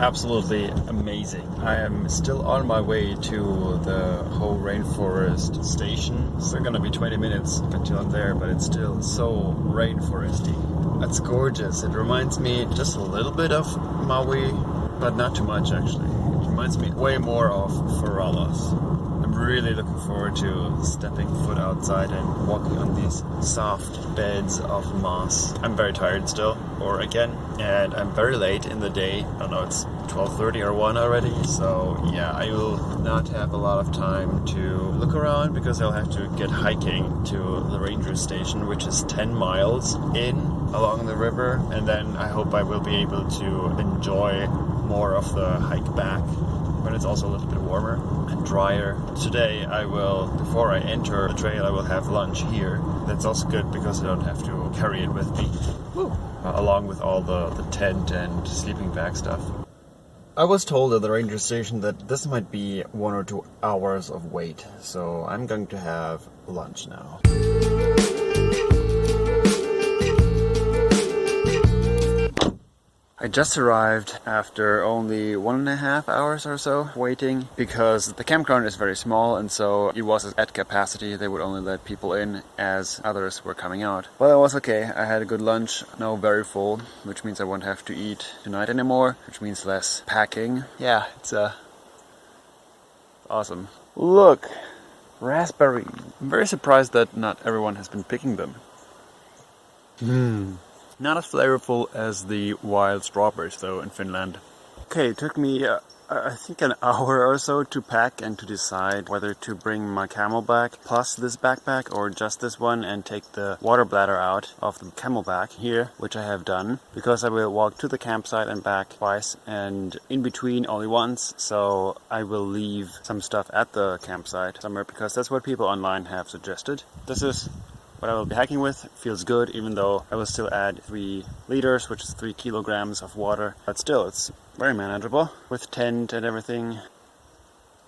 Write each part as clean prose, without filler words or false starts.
absolutely amazing. I am still on my way to the whole rainforest station. It's gonna be 20 minutes until I'm there, but it's still so rainforesty. That's gorgeous. It reminds me just a little bit of Maui, but not too much actually. It reminds me way more of Feralas. I'm really looking forward to stepping foot outside and walking on these soft beds of moss. I'm very tired still, and I'm very late in the day. I don't know, it's 12:30 or 1 already, so yeah, I will not have a lot of time to look around because I'll have to get hiking to the ranger station, which is 10 miles in along the river, and then I hope I will be able to enjoy more of the hike back when it's also a little bit warmer and drier. Today before I enter the trail, I will have lunch here. That's also good because I don't have to carry it with me. Along with all the tent and sleeping bag stuff. I was told at the ranger station that this might be 1 or 2 hours of wait, so I'm going to have lunch now. I just arrived after only 1.5 hours or so waiting because the campground is very small and so it was at capacity. They would only let people in as others were coming out. Well, it was okay. I had a good lunch, now very full, which means I won't have to eat tonight anymore, which means less packing. Yeah, it's awesome. Look, raspberry. I'm very surprised that not everyone has been picking them. Not as flavorful as the wild strawberries though in Finland. Okay, it took me I think an hour or so to pack and to decide whether to bring my camelback plus this backpack or just this one and take the water bladder out of the camelback here, which I have done because I will walk to the campsite and back twice and in between only once, so I will leave some stuff at the campsite somewhere because that's what people online have suggested. This is what I will be hiking with. Feels good, even though I will still add 3 liters, which is 3 kilograms of water. But still, it's very manageable. With tent and everything,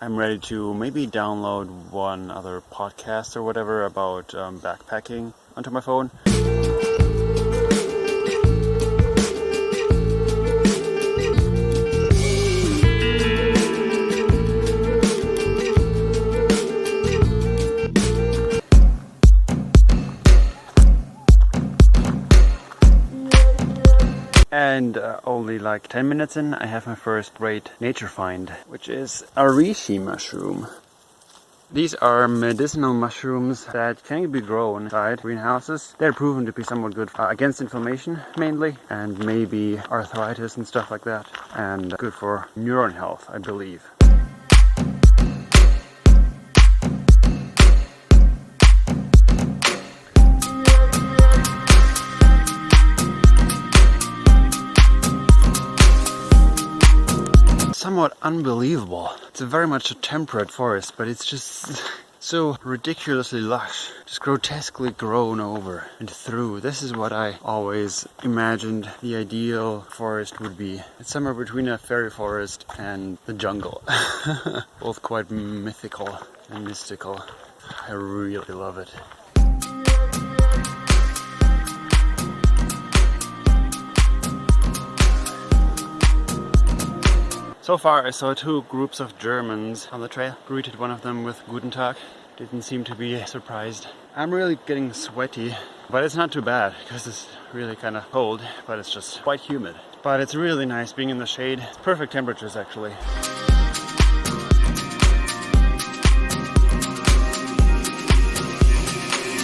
I'm ready to maybe download one other podcast or whatever about backpacking onto my phone. And only like 10 minutes in, I have my first great nature find, which is a reishi mushroom. These are medicinal mushrooms that can be grown inside greenhouses. They're proven to be somewhat good against inflammation, mainly, and maybe arthritis and stuff like that, and good for neuron health, I believe. Somewhat unbelievable. It's very much a temperate forest, but it's just so ridiculously lush, just grotesquely grown over and through. This is what I always imagined the ideal forest would be. It's somewhere between a fairy forest and the jungle. Both quite mythical and mystical. I really love it. So far I saw 2 groups of Germans on the trail. Greeted one of them with Guten Tag. Didn't seem to be surprised. I'm really getting sweaty, but it's not too bad because it's really kind of cold, but it's just quite humid. But it's really nice being in the shade. It's perfect temperatures actually.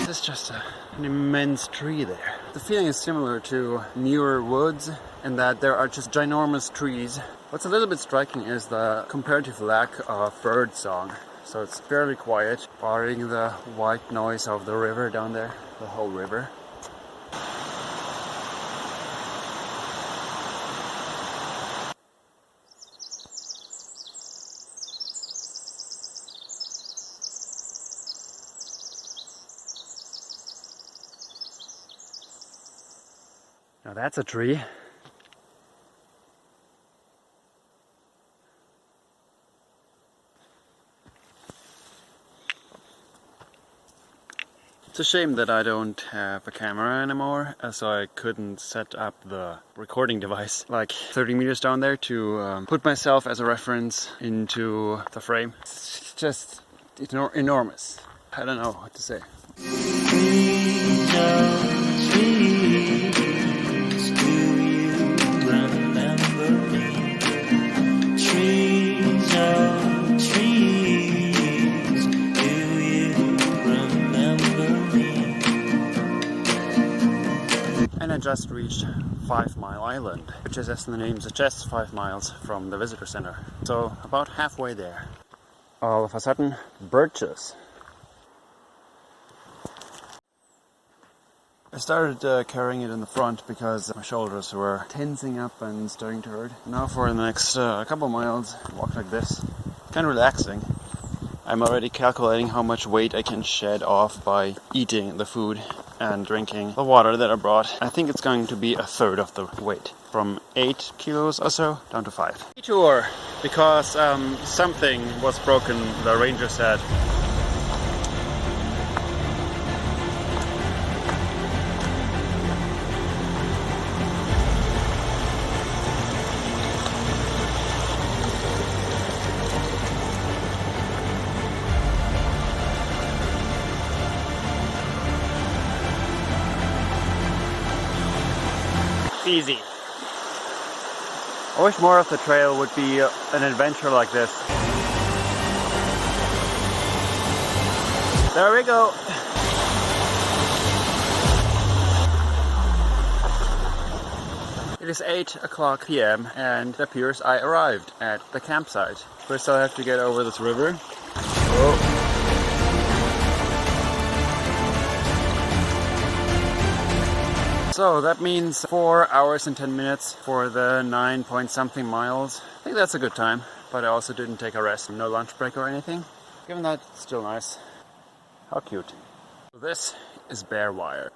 There's just an immense tree there. The feeling is similar to Muir Woods in that there are just ginormous trees. What's a little bit striking is the comparative lack of bird song. So it's fairly quiet, barring the white noise of the river down there, the whole river. Now that's a tree. It's a shame that I don't have a camera anymore, so I couldn't set up the recording device like 30 meters down there to put myself as a reference into the frame. It's just enormous. I don't know what to say. And I just reached 5 Mile Island, which is, as the name suggests, 5 miles from the visitor center. So about halfway there. All of a sudden, birches. I started carrying it in the front because my shoulders were tensing up and starting to hurt. Now for the next couple miles, walk like this. Kind of relaxing. I'm already calculating how much weight I can shed off by eating the food and drinking the water that I brought. I think it's going to be a third of the weight. From 8 kilos or so down to 5. Detour, because something was broken, the ranger said. Easy. I wish more of the trail would be an adventure like this. There we go. It is 8 p.m. and it appears I arrived at the campsite. First I have to get over this river. Oh. So that means 4 hours and 10 minutes for the 9 point something miles. I think that's a good time, but I also didn't take a rest, no lunch break or anything. Given that, it's still nice. How cute. So this is bare wire.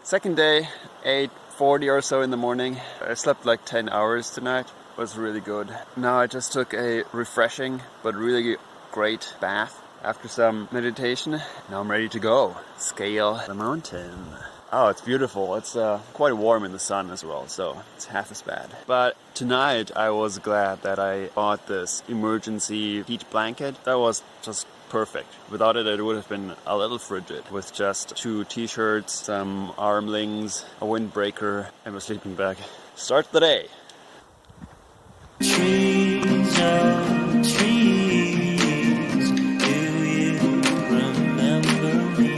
Second day, 8:40 or so in the morning. I slept like 10 hours tonight. It was really good. Now I just took a refreshing but really great bath after some meditation. Now I'm ready to go. Scale the mountain. Oh, it's beautiful. It's quite warm in the sun as well, so it's half as bad. But tonight I was glad that I bought this emergency heat blanket. That was just perfect. Without it, it would have been a little frigid. With just 2 t-shirts, some armlings, a windbreaker, and a sleeping bag. Start the day. Trees are trees. Do you remember me?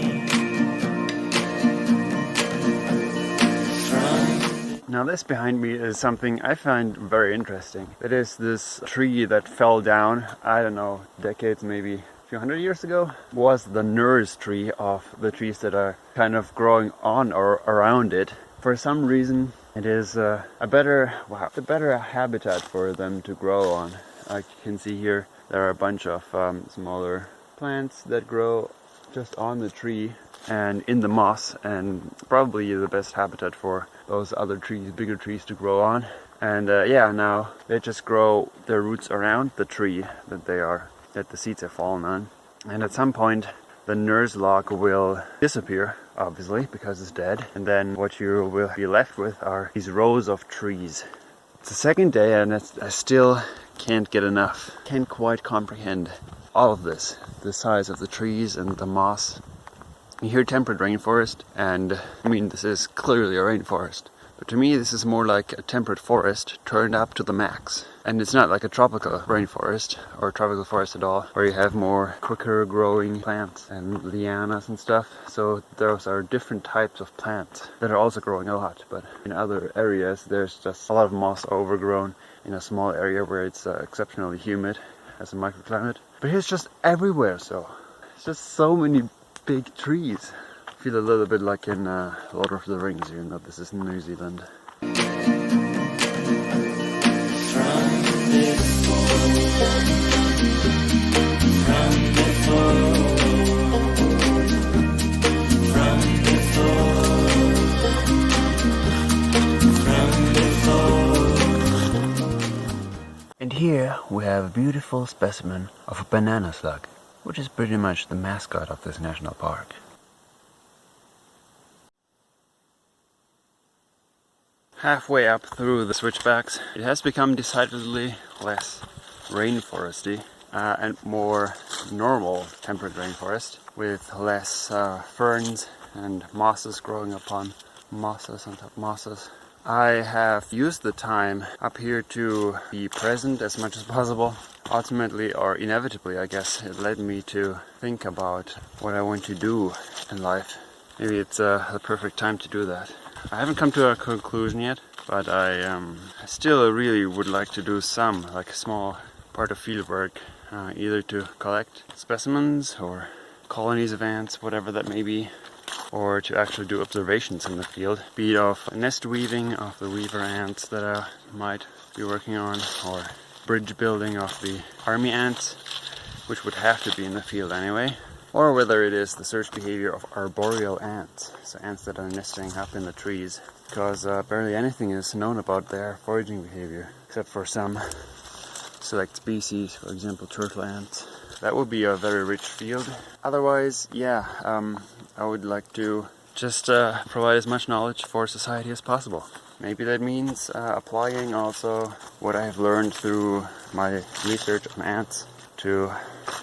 Now this behind me is something I find very interesting. It is this tree that fell down, I don't know, decades maybe. Few hundred years ago, was the nurse tree of the trees that are kind of growing on or around it. For some reason, it is a better habitat for them to grow on. Like you can see here, there are a bunch of smaller plants that grow just on the tree and in the moss, and probably the best habitat for those other trees, bigger trees to grow on. And yeah, now they just grow their roots around the tree that the seeds have fallen on. And at some point the nurse log will disappear, obviously, because it's dead. And then what you will be left with are these rows of trees. It's the second day and I still can't get enough. Can't quite comprehend all of this. The size of the trees and the moss. You hear temperate rainforest, and I mean this is clearly a rainforest. But to me this is more like a temperate forest turned up to the max. And it's not like a tropical rainforest or tropical forest at all, where you have more quicker growing plants and lianas and stuff. So those are different types of plants that are also growing a lot. But in other areas there's just a lot of moss overgrown in a small area where it's exceptionally humid as a microclimate. But it's just everywhere, so it's just so many big trees. I feel a little bit like in Lord of the Rings, even though this is New Zealand. And here we have a beautiful specimen of a banana slug, which is pretty much the mascot of this national park. Halfway up through the switchbacks, it has become decidedly less rainforesty and more normal temperate rainforest with less ferns and mosses growing upon mosses on top of mosses. I have used the time up here to be present as much as possible. Ultimately, or inevitably, I guess, it led me to think about what I want to do in life. Maybe it's the perfect time to do that. I haven't come to a conclusion yet, but I still really would like to do some, like a small part of field work, either to collect specimens or colonies of ants, whatever that may be, or to actually do observations in the field, be it of nest weaving of the weaver ants that I might be working on, or bridge building of the army ants, which would have to be in the field anyway, or whether it is the search behavior of arboreal ants, so ants that are nesting up in the trees, because barely anything is known about their foraging behavior, except for some select species, for example turtle ants. That would be a very rich field. Otherwise, yeah, I would like to just provide as much knowledge for society as possible. Maybe that means applying also what I have learned through my research on ants to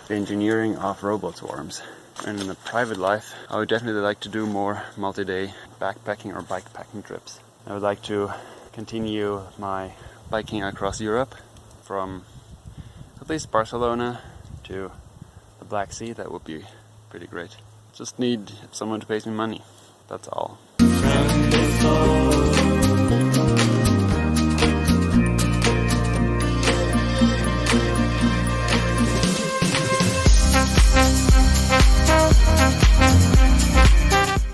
the engineering of robot swarms. And in the private life, I would definitely like to do more multi-day backpacking or bikepacking trips. I would like to continue my biking across Europe from at least Barcelona to the Black Sea. That would be pretty great. Just need someone to pay me money. That's all.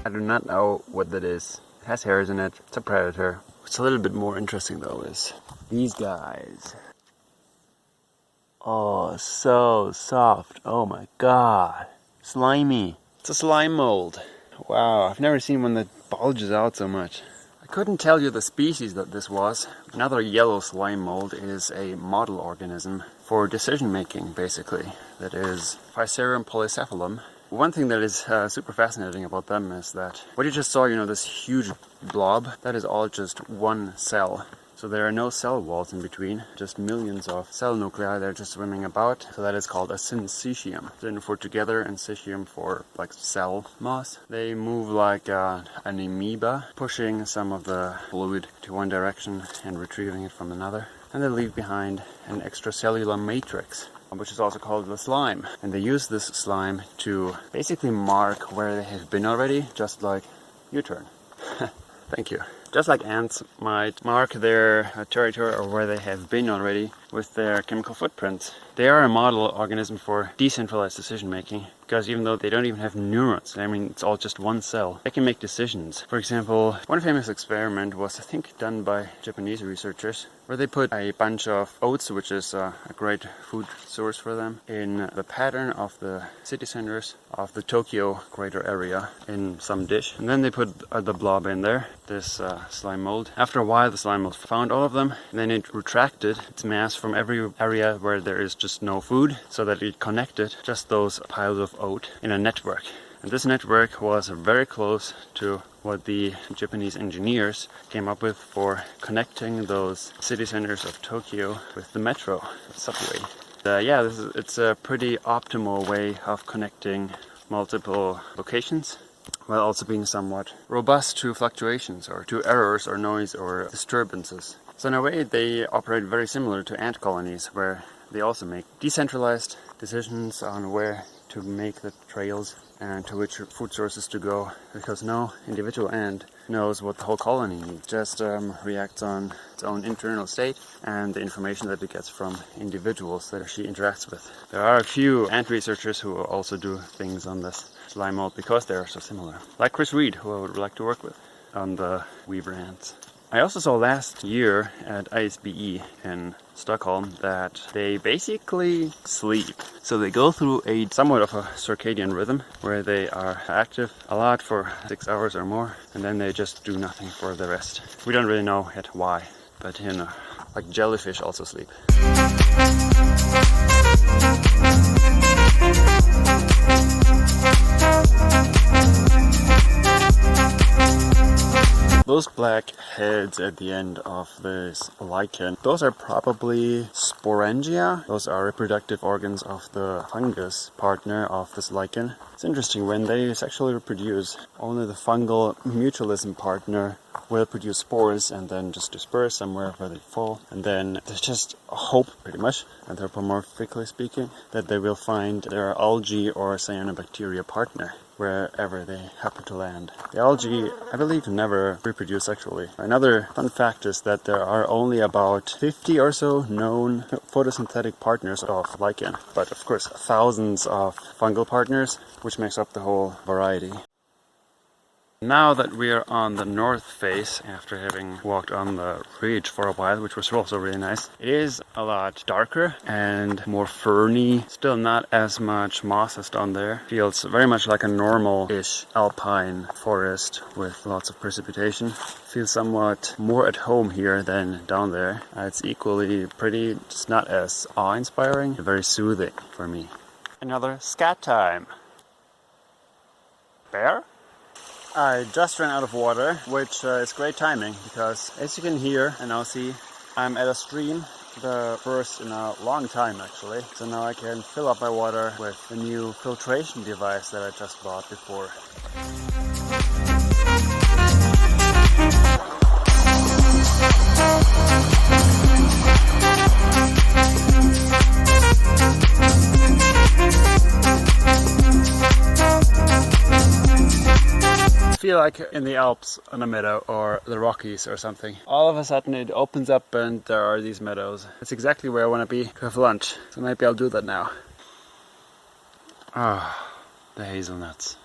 I do not know what that is. It has hairs in it. It's a predator. What's a little bit more interesting though is these guys. Oh, so soft. Oh my god. Slimy. It's a slime mold. Wow, I've never seen one that bulges out so much. I couldn't tell you the species that this was. Another yellow slime mold is a model organism for decision making, basically. That is Physarum polycephalum. One thing that is super fascinating about them is that what you just saw, this huge blob, that is all just one cell. So there are no cell walls in between, just millions of cell nuclei that are just swimming about. So that is called a syncytium. Syn for together and cytium for like cell moss. They move like an amoeba, pushing some of the fluid to one direction and retrieving it from another. And they leave behind an extracellular matrix, which is also called the slime. And they use this slime to basically mark where they have been already, just like U-turn. Thank you. Just like ants might mark their territory or where they have been already with their chemical footprints. They are a model organism for decentralized decision making, because even though they don't even have neurons, it's all just one cell, they can make decisions. For example, one famous experiment was, I think, done by Japanese researchers, where they put a bunch of oats, which is a great food source for them, in the pattern of the city centers of the Tokyo greater area in some dish. And then they put the blob in there, this slime mold. After a while, the slime mold found all of them, and then it retracted its mass from every area where there is just no food, so that it connected just those piles of oat in a network. And this network was very close to what the Japanese engineers came up with for connecting those city centers of Tokyo with the metro, the subway. It's a pretty optimal way of connecting multiple locations, while also being somewhat robust to fluctuations or to errors or noise or disturbances. So in a way they operate very similar to ant colonies, where they also make decentralized decisions on where to make the trails and to which food sources to go, because no individual ant knows what the whole colony needs. It just reacts on its own internal state and the information that it gets from individuals that she interacts with. There are a few ant researchers who also do things on this slime mold because they are so similar. Like Chris Reed, who I would like to work with on the weaver ants. I also saw last year at ISBE in Stockholm that they basically sleep. So they go through a somewhat of a circadian rhythm where they are active a lot for 6 hours or more, and then they just do nothing for the rest. We don't really know yet why, but you know, like jellyfish also sleep. Those black heads at the end of this lichen, those are probably sporangia. Those are reproductive organs of the fungus partner of this lichen. It's interesting, when they sexually reproduce, only the fungal mutualism partner will produce spores and then just disperse somewhere where they fall. And then there's just a hope, pretty much, anthropomorphically speaking, that they will find their algae or cyanobacteria partner wherever they happen to land. The algae, I believe, never reproduce sexually. Another fun fact is that there are only about 50 or so known photosynthetic partners of lichen, but of course thousands of fungal partners, which makes up the whole variety. Now that we are on the north face, after having walked on the ridge for a while, which was also really nice, it is a lot darker and more ferny. Still not as much moss as down there. Feels very much like a normal-ish alpine forest with lots of precipitation. Feels somewhat more at home here than down there. It's equally pretty, just not as awe-inspiring, very soothing for me. Another scat time. Bear? I just ran out of water, which is great timing, because as you can hear and now see, I'm at a stream, the first in a long time actually. So now I can fill up my water with the new filtration device that I just bought before. I feel like in the Alps on a meadow, or the Rockies or something. All of a sudden it opens up and there are these meadows. It's exactly where I want to be to have lunch, so maybe I'll do that now. Ah, the hazelnuts.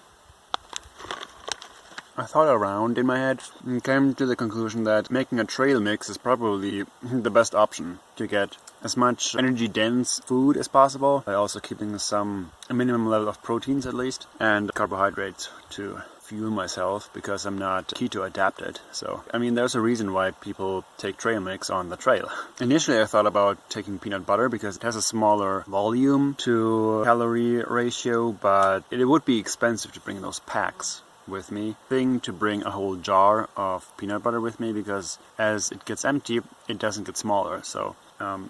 I thought around in my head and came to the conclusion that making a trail mix is probably the best option to get as much energy dense food as possible, by also keeping a minimum level of proteins at least, and carbohydrates to fuel myself, because I'm not keto adapted. So, I mean, there's a reason why people take trail mix on the trail. Initially I thought about taking peanut butter because it has a smaller volume to calorie ratio, but it would be expensive to bring those packs with me. Thing to bring a whole jar of peanut butter with me, because as it gets empty, it doesn't get smaller. So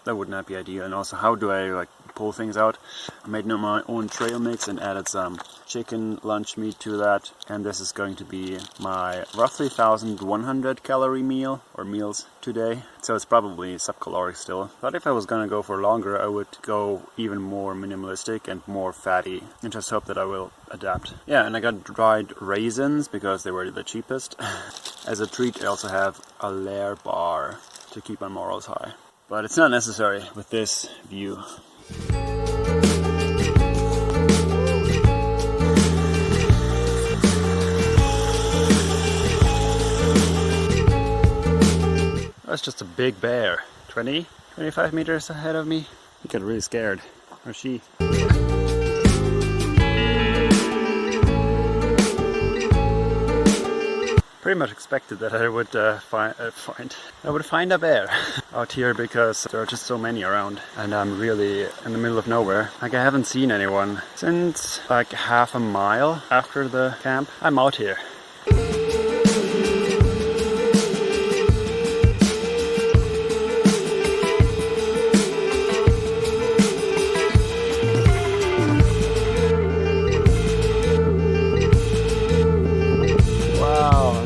that would not be ideal. And also, how do I pull things out? I made my own trail mix and added some chicken lunch meat to that, and this is going to be my roughly 1100 calorie meal or meals today, so it's probably sub-caloric still. But if I was gonna go for longer, I would go even more minimalistic and more fatty, and just hope that I will adapt. Yeah, and I got dried raisins because they were the cheapest. As a treat, I also have a layer bar to keep my morals high, but it's not necessary with this view. That's just a big bear. 25 meters ahead of me. He got really scared. Or she. Pretty much expected that I would find a bear out here, because there are just so many around, and I'm really in the middle of nowhere. Like, I haven't seen anyone since like half a mile after the camp. I'm out here.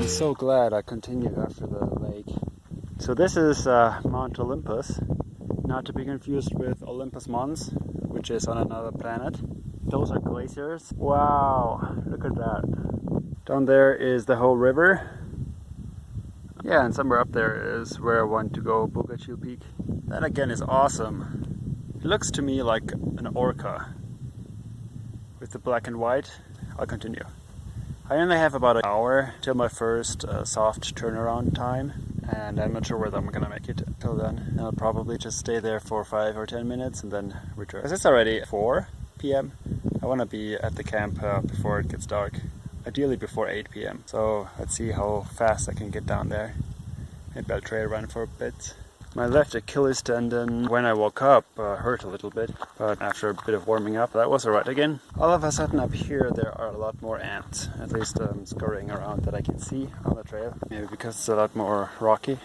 So glad I continued after the lake. So this is Mount Olympus, not to be confused with Olympus Mons, which is on another planet. Those are glaciers. Wow, look at that. Down there is the whole river. Yeah, and somewhere up there is where I want to go, Bogachiel Peak. That again is awesome. It looks to me like an orca with the black and white. I'll continue. I only have about an hour till my first soft turnaround time, and I'm not sure whether I'm gonna make it till then. I'll probably just stay there for 5 or 10 minutes and then return. As it's already 4 p.m. I want to be at the camp before it gets dark, ideally before 8 p.m. So let's see how fast I can get down there. Maybe I'll trail run for a bit. My left Achilles tendon, when I woke up, hurt a little bit, but after a bit of warming up, that was alright again. All of a sudden up here there are a lot more ants, at least scurrying around that I can see on the trail. Maybe because it's a lot more rocky.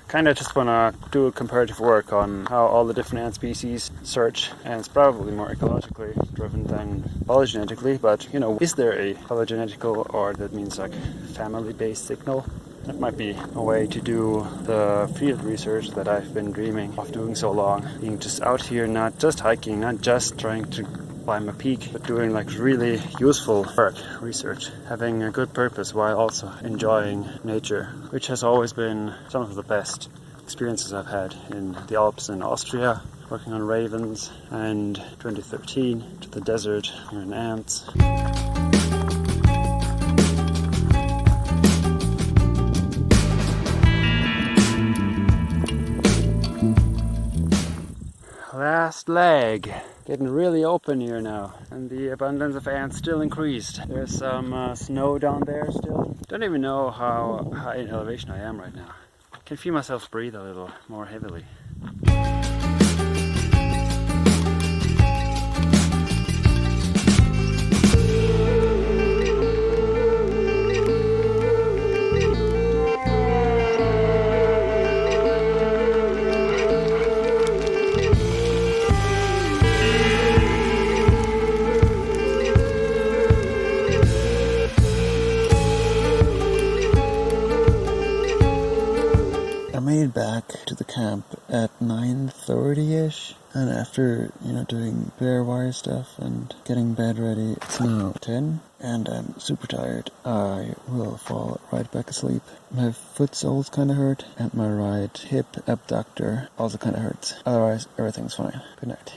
Kind of just want to do a comparative work on how all the different ant species search, and it's probably more ecologically driven than polygenetically, but you know, is there a polygenetical, or that means like family-based signal? That might be a way to do the field research that I've been dreaming of doing so long, being just out here, not just hiking, not just trying to climb a peak, but doing like really useful work, research, having a good purpose while also enjoying nature, which has always been some of the best experiences I've had in the Alps in Austria, working on ravens, and 2013 to the desert here in ants. Last leg. Getting really open here now, and the abundance of ants still increased. There's some snow down there still. Don't even know how high in elevation I am right now. I can feel myself breathe a little more heavily. Back to the camp at 9:30ish, and after doing bare wire stuff and getting bed ready, it's now 10 and I'm super tired. I will fall right back asleep. My foot soles kind of hurt and my right hip abductor also kind of hurts. Otherwise everything's fine. Good night.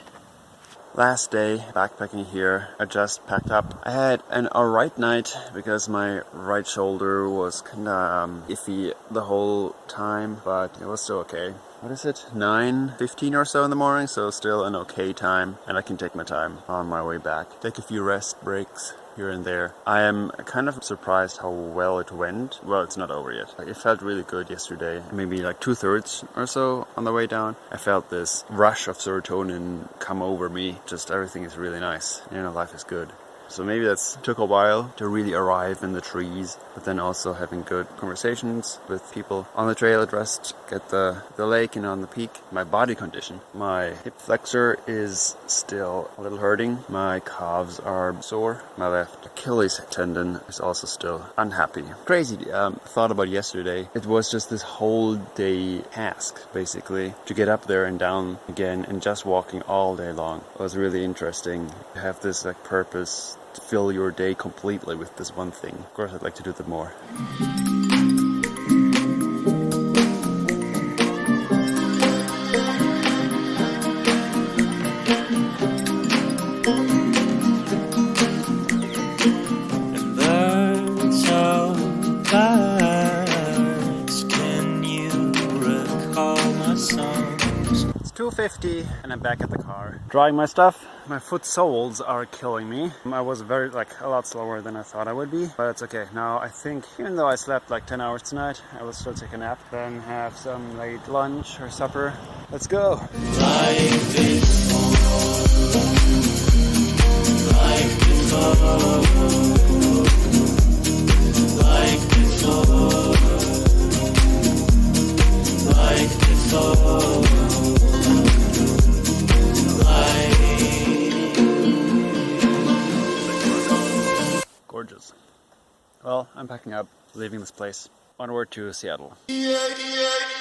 Last day backpacking here. I just packed up. I had an alright night because my right shoulder was kinda iffy the whole time, but it was still okay. What is it? 9:15 or so in the morning, so still an okay time, and I can take my time on my way back. Take a few rest breaks here and there. I am kind of surprised how well it went. Well, it's not over yet. It felt really good yesterday. Maybe like 2/3 or so on the way down. I felt this rush of serotonin come over me. Just everything is really nice. Life is good. So maybe that's took a while to really arrive in the trees, but then also having good conversations with people on the trail, addressed at the lake and on the peak. My body condition, my hip flexor is still a little hurting. My calves are sore. My left Achilles tendon is also still unhappy. Crazy thought about yesterday. It was just this whole day task, basically, to get up there and down again and just walking all day long. It was really interesting to have this purpose to fill your day completely with this one thing. Of course, I'd like to do that more. And birds of birds, can you recall my songs? It's 2:50 and I'm back at the car. Drying my stuff. My foot soles are killing me. I was a lot slower than I thought I would be, but it's okay. Now I think, even though I slept 10 hours tonight, I will still take a nap, then have some late lunch or supper. Let's go! Like Gorgeous. Well, I'm packing up, leaving this place. Onward to Seattle. yeah, yeah.